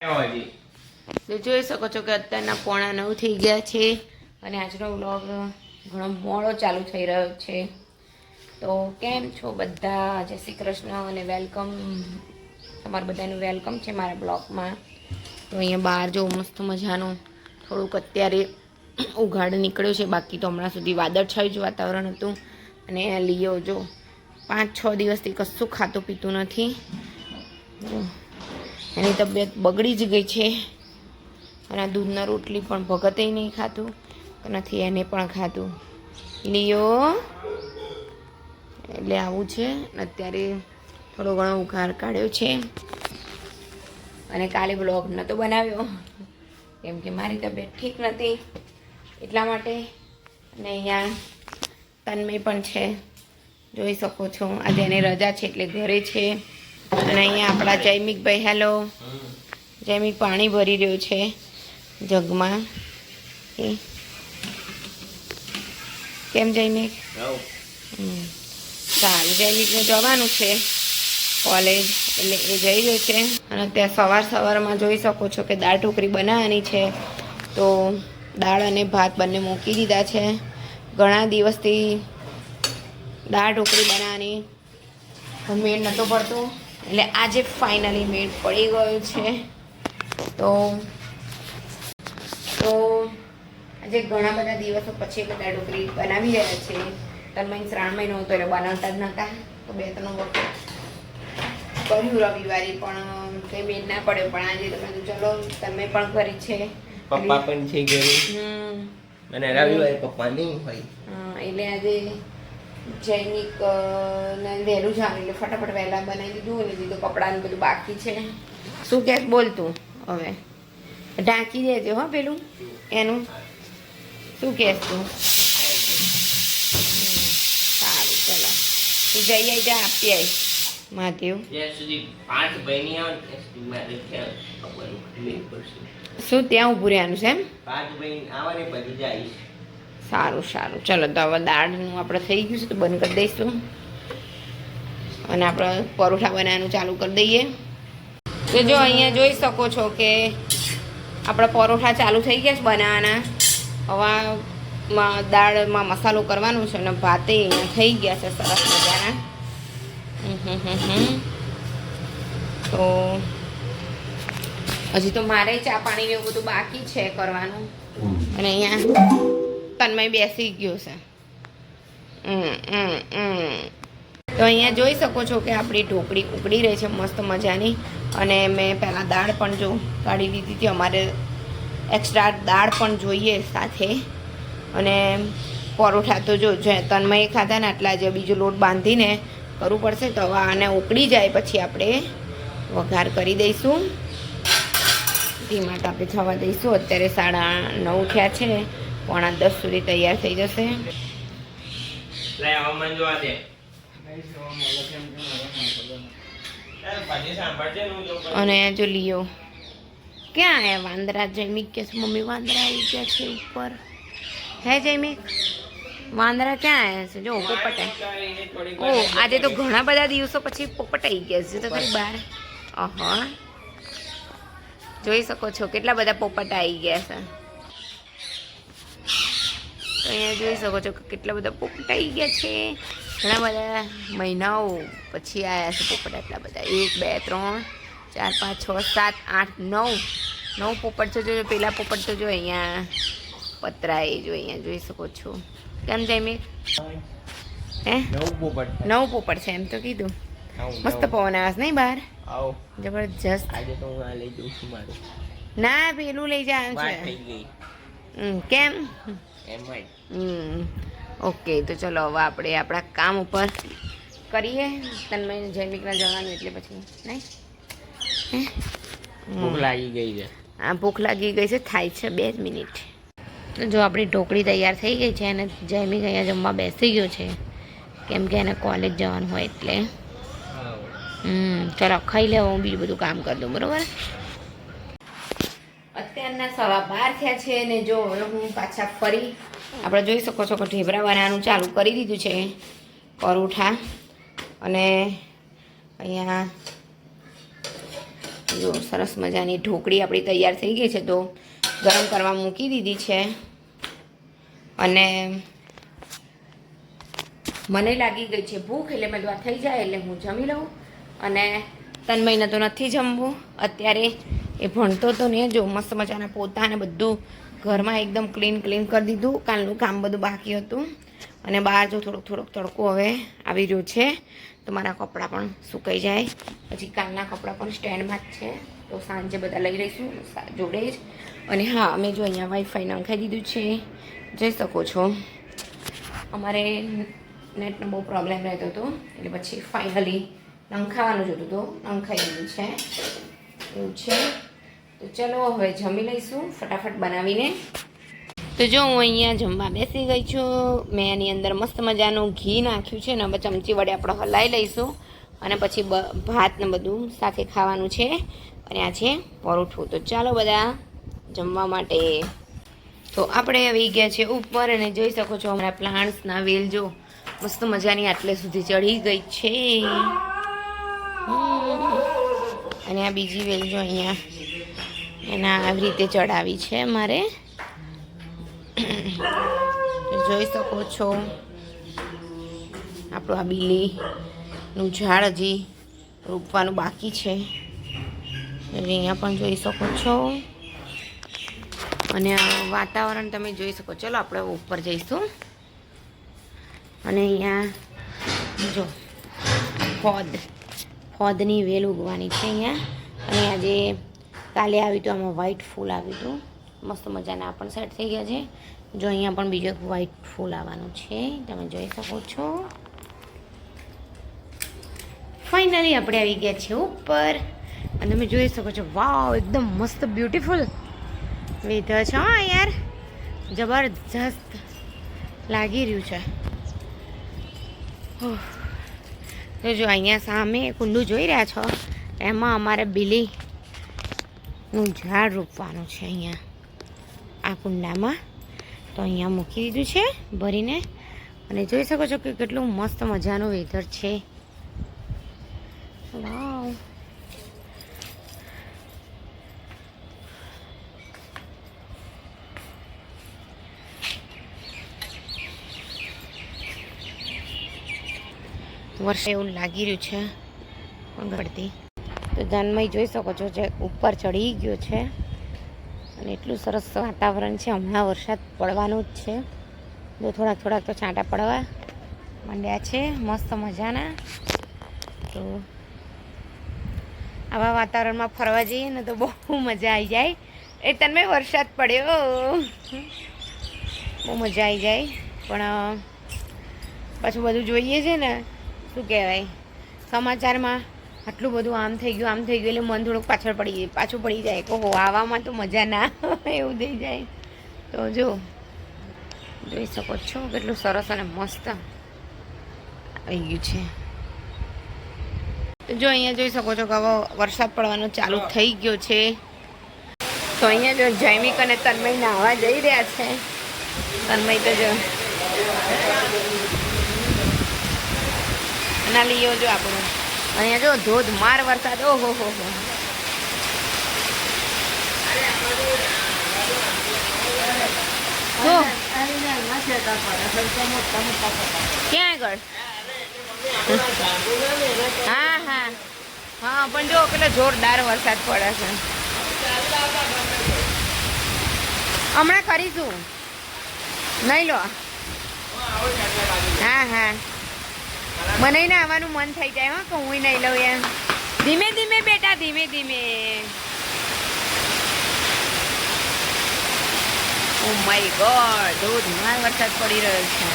તો જોઈ શકો છો કે અત્યારના 8:45 થઈ ગયા છે અને આજનો વ્લોગ ઘણો મોડો ચાલુ થઈ રહ્યો છે. તો કેમ છો બધા? જય શ્રી કૃષ્ણ અને વેલકમ. તમારું બધાનું વેલકમ છે મારા બ્લોગમાં. તો અહીંયા બહાર જો મસ્ત મજાનું થોડુંક અત્યારે ઉઘાડ નીકળ્યો છે, બાકી તો હમણાં સુધી વાદળછાયું જ વાતાવરણ હતું. અને લિયો જો 5-6 દિવસથી કશું ખાતું પીતું નથી. એની તબિયત બગડી જ ગઈ છે અને દૂધના રોટલી પણ ભગતે નહીં ખાતું નથી, એને પણ ખાતું. લિયો એટલે આવું છે. અત્યારે થોડો ઘણો ઉઘાડ કાઢ્યો છે અને કાલે બ્લોગ નહોતો બનાવ્યો કેમ કે મારી તબિયત ઠીક નથી એટલા માટે. અને અહીંયા તન્મય પણ છે, જોઈ શકો છો. આજે એને રજા છે એટલે ઘરે છે. અને અહીંયા આપણા જયમિકભાઈ, હેલો જયમિક, પાણી ભરી રહ્યો છે જગમાં. કેમ જયમિક? સારું, જયમિકને જવાનું છે કોલેજ એટલે એ જઈ રહ્યો છે. અને ત્યાં સવારમાં જોઈ શકો છો કે દાળ ઢોકળી બનાવવાની છે. તો દાળ અને ભાત બંને મૂકી દીધા છે. ઘણા દિવસથી દાળ ઢોકળી બનાવવાની મેળ નહોતો પડતો એટલે આજે ફાઇનલી મેળ પડી ગયો છે. તો આજે ઘણા બધા દિવસો પછી દાળ ઢોકળી બનાવી રહ્યા છે. 3 મહિના 3 મહિનો હતો એટલે બનાવતા જ નહોતા. તો 2-3 વખત કર્યું રવિવારે, પણ કંઈ મેળ ના પડ્યો. પણ આજે તો બધું ચલો તમે પણ કરી છે, પપ્પા પણ છે ઘરે. અને રવિવારે પપ્પા નહીં હોય. એટલે આજે જૈનિક ને વહેલું જ આવે એટલે ફટાફટ વહેલા બનાવી દીધું. અને દીધું કપડાનું બધું બાકી છે. શું કે બોલતું હવે ઢાંકી દેજો હો પેલું એનું. શું કહેશ તું? સારું, ચલો તું જઈ આવી જા, આપી આવી મહાદેવ. શું ત્યાં ઊભું રહેવાનું છે એમ? સારું સારું, ચલો. તો હવે દાળનું આપણે થઈ ગયું છે તો બંધ કરી દઈશું અને આપણે પરોઠા બનાવવાનું ચાલુ કરી દઈએ. તો જો અહીંયા જોઈ શકો છો કે આપણા પરોઠા ચાલુ થઈ ગયા છે બનાવવાના. હવે દાળમાં મસાલો કરવાનો છે અને ભાતે અહીંયા થઈ ગયા છે સરસ મજાના. તો હજી તો મારે ચા પાણી એવું બધું બાકી છે કરવાનું. અને અહીંયા તન્મય બેસી ગયો છે. તો અહીંયા જોઈ શકો છો કે આપણી ઢોકળી ઉકળી રહી છે મસ્ત મજાની. અને મેં પહેલાં દાળ પણ જો કાઢી દીધી હતી. અમારે એક્સ્ટ્રા દાળ પણ જોઈએ સાથે. અને પરોઠા તો જો તન્મયે ખાધા ને આટલા જ બીજો લોટ બાંધીને કરવું પડશે. તો હવે આને ઉકળી જાય પછી આપણે વઘાર કરી દઈશું. ધીમા તાપે થવા દઈશું. અત્યારે 9:30 થયા છે, 9:45 સુધી તૈયાર થઈ જશે. અને જો લિયો ક્યાં આયા? વાંદરા. જયમિક કે મમ્મી વાંદરા આવી ગયા છે ઉપર. હે જયમિક, વાંદરા ક્યાં આવ્યા છે? જો પોપટ. ઓ આજે તો ઘણા બધા દિવસો પછી પોપટ આવી ગયા છે તો ખરી બહાર. જોઈ શકો છો કેટલા બધા પોપટ આવી ગયા છે. તો અહીંયા જોઈ શકો છો કે કેટલા બધા પોપટ આવી ગયા છે. ઘણા બધા મહિનાઓ પછી આવ્યા છે પોપટ એટલા બધા. 1 2 3 4 5 6 7 8 9 પોપટ છે. જો પેલા પોપટ તો જો અહીંયા પતરાય જો અહીંયા જોઈ શકો છો. કેમ જયમિક? હે 9 પોપટ છે એમ તો કીધું. મસ્ત પવન આવે નહીં બહાર? જબરજસ્ત. ના પેલું લઈ જવાનું છે. કેમ? ઓકે, તો ચલો હવે આપણે આપણા કામ ઉપર કરીએ. તન્મય જયમિકના જવાનું એટલે પછી નહીં. ભૂખ લાગી ગઈ છે. હા, ભૂખ લાગી ગઈ છે. થાય છે 2 મિનિટ. જો આપણી ઢોકળી તૈયાર થઈ ગઈ છે અને જયમિક અહીંયા જમવા બેસી ગયો છે કેમ કે એને કોલેજ જવાનું હોય એટલે. ચલો ખાઈ લે, હું બીજું બધું કામ કરી દઉં. બરાબર. અત્યારના 12:15 થયા છે અને જો હું પાછા ફરી આપણે જોઈ શકો છો કે ઢેબરા બનાવવાનું ચાલુ કરી દીધું છે. પરોઠા અને અહીંયા જો સરસ મજાની ઢોકળી આપણી તૈયાર થઈ ગઈ છે, તો ગરમ કરવા મૂકી દીધી છે. અને મને લાગી ગઈ છે ભૂખ, એટલે મેં આ થઈ જાય એટલે હું જમી લઉં. અને તન્મયને તો નથી જમવું અત્યારે, એ ભણતો તો ને જો મસ્ત મજાના પોતાને બધું ઘરમાં એકદમ ક્લીન કરી દીધું. કાલનું કામ બધું બાકી હતું. અને બહાર જો થોડોક તડકો હવે આવી રહ્યો છે, તો મારા કપડાં પણ સુકાઈ જાય. પછી કાલના કપડાં પણ સ્ટેન્ડમાં જ છે, તો સાંજે બધા લઈ લઈશું જોડે જ. અને હા, અમે જો અહીંયા વાઈફાઈ નંખાઈ દીધું છે, જોઈ શકો છો. અમારે નેટનો બહુ પ્રોબ્લેમ રહેતો હતો, એટલે પછી ફાઇનલી નંખાવાનું જોતું તો નંખાઈ દીધું છે, એવું છે. તો ચલો હવે જમી લઈશું ફટાફટ બનાવીને. તો જો હું અહીંયા જમવા બેસી ગઈ છું. મેં એની અંદર મસ્ત મજાનું ઘી નાખ્યું છે ને, હવે ચમચી વડે આપણે હલાવી લઈશું. અને પછી ભાત ને બધું સાથે ખાવાનું છે. અને આ છે પરોઠું. તો ચાલો બધા જમવા માટે. તો આપણે આવી ગયા છે ઉપર, અને જોઈ શકો છો અમારા પ્લાન્ટ્સના વેલ જો મસ્ત મજાની આટલે સુધી ચડી ગઈ છે. અને આ બીજી વેલ જો અહીંયા એના આવી રીતે ચડાવી છે મારે, જોઈ શકો છો. આપણું આ બીલીનું ઝાડ હજી રોપવાનું બાકી છે, અહીંયા પણ જોઈ શકો છો. અને વાતાવરણ તમે જોઈ શકો. ચલો આપણે ઉપર જઈશું. અને અહીંયા જો ફોદની વેલ ઉગવાની છે અહીંયા. અને આજે કાલે આવ્યું હતું, આમાં વ્હાઈટ ફૂલ આવ્યું હતું મસ્ત મજાના, પણ સેટ થઈ ગયા છે. જો અહીંયા પણ બીજો વ્હાઈટ ફૂલ આવવાનું છે, તમે જોઈ શકો છો. ફાઇનલી આપણે આવી ગયા છે ઉપર, અને તમે જોઈ શકો છો. વાવ, એકદમ મસ્ત બ્યુટીફુલ વેધર છે. હા યાર, જબરજસ્ત લાગી રહ્યું છે. તો જો અહીંયા સામે કુંડું જોઈ રહ્યા છો, એમાં અમારે બીલીનું ઝાડ રોપવાનું છે અહીંયા આ કુંડામાં. તો અહીંયા મૂકી દીધું છે ભરીને. અને જોઈ શકો છો કે કેટલું મસ્ત મજાનું વેધર છે. વાવ, વર્ષે એવું લાગી રહ્યું છે પડતી. તો જાનમય જોઈ શકો છો જે ઉપર ચડી ગયો છે, અને એટલું સરસ વાતાવરણ છે. હમણાં વરસાદ પડવાનો જ છે. જો થોડાક તો છાંટા પડવા માંડ્યા છે મસ્ત મજાના. તો આવા વાતાવરણમાં ફરવા જઈએ ને તો બહુ મજા આવી જાય. એ તન્મય વરસાદ પડ્યો, બહુ મજા આવી જાય. પણ પાછું બધું જોઈએ છે ને, શું કહેવાય, સમાચારમાં આટલું બધું આમ થઈ ગયું એટલે મન થોડુંક પાછું પડી જાય કે હો આવામાં તો મજા ના એવું થઈ જાય. તો જો જોઈ શકો છો કેટલું સરસ અને મસ્ત આવી ગયું છે. તો જો અહીંયા જોઈ શકો છો કે હવે વરસાદ પડવાનો ચાલુ થઈ ગયો છે. તો અહીંયા જો જૈમિક અને તન્મય નાહવા જઈ રહ્યા છે. તન્મય તો જો ના લીયો જો આપણું. અહીંયા જો ધોધમાર વરસાદ. ઓહો હો હો. ક્યાં આગળ? હા પણ જો કેટલો જોરદાર વરસાદ પડે છે. હમણાં કરીશું, નહીં લો. હા મને ને આવવાનું મન થઈ જાય. હા કે હું નહીં લઉં એમ. ધીમે ધીમે બેટા, ધીમે. ઓ માય ગોડ, ધોધમાર વરસાદ પડી રહ્યો છે.